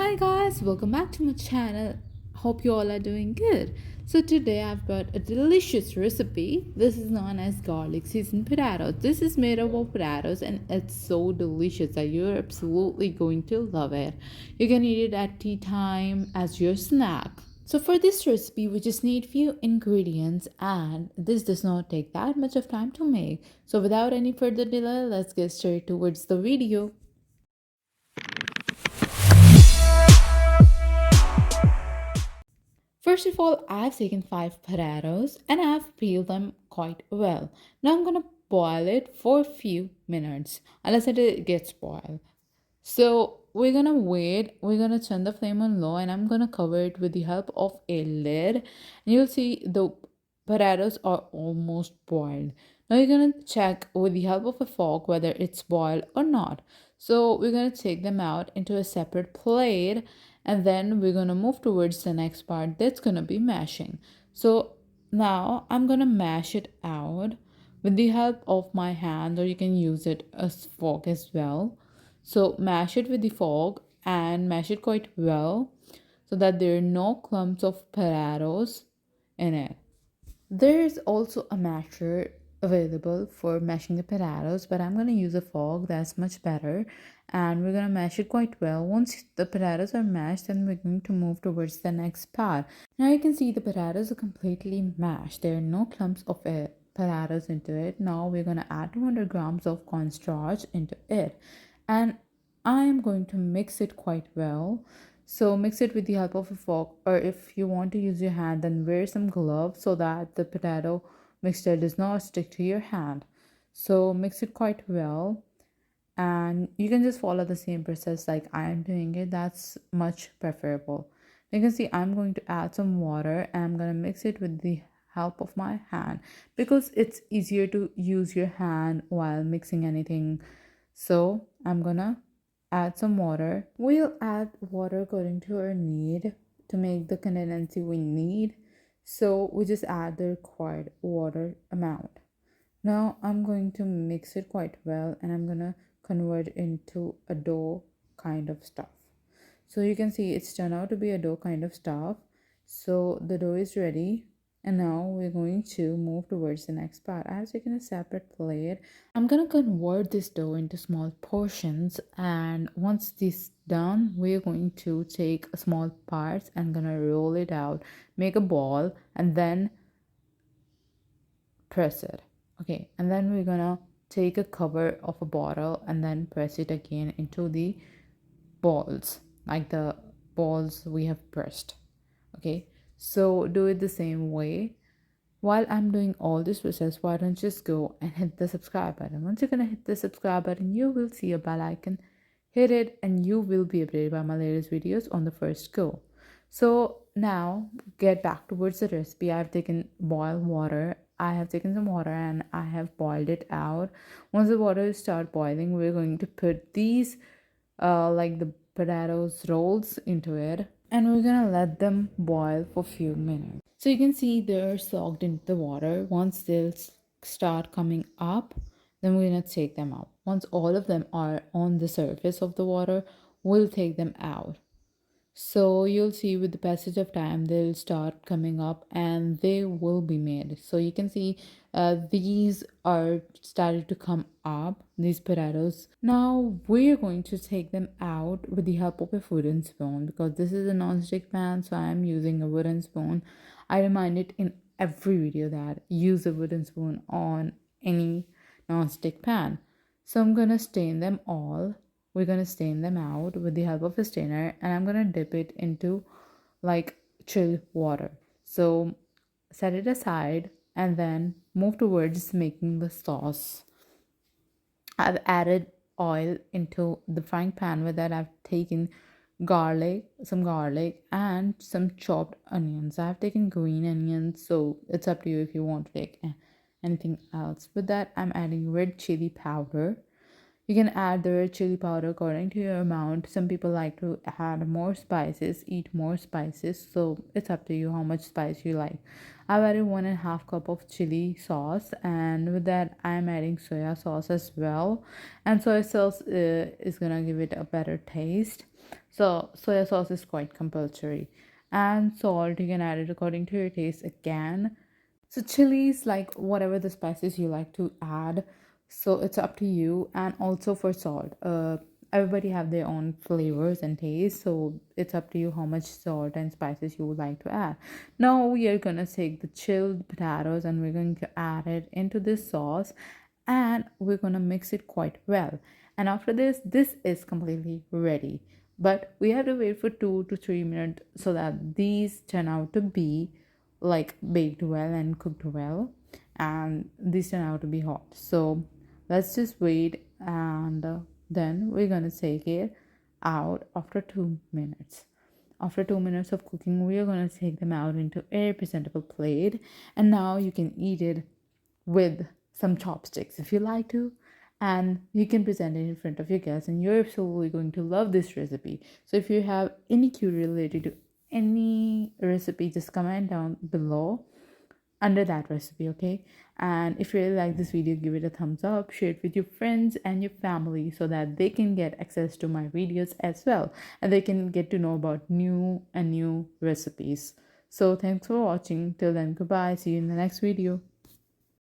Hi guys, welcome back to my channel. Hope you all are doing good. So today I've got a delicious recipe. This is known as garlic seasoned potatoes. This is made up of potatoes and it's so delicious that you're absolutely going to love it. You can eat it at tea time as your snack. So for this recipe we just need few ingredients and this does not take that much of time to make. So without any further delay, let's get straight towards the video. First of all, I've taken 5 potatoes and I've peeled them quite well. Now I'm gonna boil it for a few minutes unless it gets boiled. So we're gonna wait, we're gonna turn the flame on low and I'm gonna cover it with the help of a lid. And you'll see the potatoes are almost boiled. Now you're gonna check with the help of a fork whether it's boiled or not. So we're gonna take them out into a separate plate and then we're gonna move towards the next part that's gonna be mashing. So now I'm gonna mash it out with the help of my hand, or you can use it as fork as well. So mash it with the fork and mash it quite well so that there are no clumps of potatoes in it. There is also a masher available for mashing the potatoes, but I'm going to use a fork that's much better and we're going to mash it quite well. Once the potatoes are mashed, then we're going to move towards the next part. Now you can see the potatoes are completely mashed. There are no clumps of potatoes into it. Now we're going to add 200 grams of cornstarch into it and I am going to mix it quite well. So mix it with the help of a fork, or if you want to use your hand, then wear some gloves so that the potato mixture does not stick to your hand. So mix it quite well and you can just follow the same process like I am doing it. That's much preferable. You can see I'm going to add some water and I'm going to mix it with the help of my hand because it's easier to use your hand while mixing anything. So I'm gonna add some water. We'll add water according to our need to make the consistency we need. So we just add the required water amount. Now I'm going to mix it quite well and I'm gonna convert it into a dough kind of stuff. So you can see it's turned out to be a dough kind of stuff. So the dough is ready. And now we're going to move towards the next part. I have taken a separate plate. I'm going to convert this dough into small portions. And once this done, we're going to take a small parts and gonna roll it out, make a ball, and then press it. Okay, and then we're gonna take a cover of a bottle and then press it again into the balls, like the balls we have pressed. Okay, so do it the same way. While I'm doing all this process, why don't you just go and hit the subscribe button. Once you're gonna hit the subscribe button, you will see a bell icon. Hit it and you will be updated by my latest videos on the first go. So now get back towards the recipe. I've taken boiled water. I have taken some water and I have boiled it out. Once the water start boiling, we're going to put these like the potatoes rolls into it and we're gonna let them boil for a few minutes. So you can see they're soaked into the water. Once they'll start coming up, then we're gonna take them out. Once all of them are on the surface of the water, we'll take them out. So you'll see with the passage of time they'll start coming up and they will be made. So you can see these are started to come up, these potatoes. Now we're going to take them out with the help of a wooden spoon because this is a non-stick pan, so I am using a wooden spoon. I remind it in every video that use a wooden spoon on any non-stick pan. So I'm gonna stain them all. We're gonna stain them out with the help of a stainer and I'm gonna dip it into like chill water. So set it aside and then move towards making the sauce. I've added oil into the frying pan. With that I've taken some garlic and some chopped onions. I've taken green onions, so it's up to you if you want to take anything else. With that I'm adding red chili powder. You can add the red chili powder according to your amount. Some people like to add more spices, eat more spices, so it's up to you how much spice you like. I've added 1.5 cup of chili sauce, and with that, I'm adding soya sauce as well. And soy sauce is gonna give it a better taste. So soya sauce is quite compulsory. And salt, you can add it according to your taste again. So chilies, like whatever the spices you like to add, so it's up to you. And also for salt, everybody have their own flavors and tastes, so it's up to you how much salt and spices you would like to add. Now we are gonna take the chilled potatoes and we're going to add it into this sauce, and we're gonna mix it quite well. And after this is completely ready. But we have to wait for 2 to 3 minutes so that these turn out to be like baked well and cooked well, and these turn out to be hot. So let's just wait, and then we're gonna take it out after 2 minutes. After 2 minutes of cooking, we are gonna take them out into a presentable plate, and now you can eat it with some chopsticks if you like to, and you can present it in front of your guests, and you're absolutely going to love this recipe. So if you have any query related to any recipe, just comment down below under that recipe, okay? And if you really like this video, give it a thumbs up, share it with your friends and your family so that they can get access to my videos as well, and they can get to know about new recipes. So thanks for watching. Till then, goodbye. See you in the next video.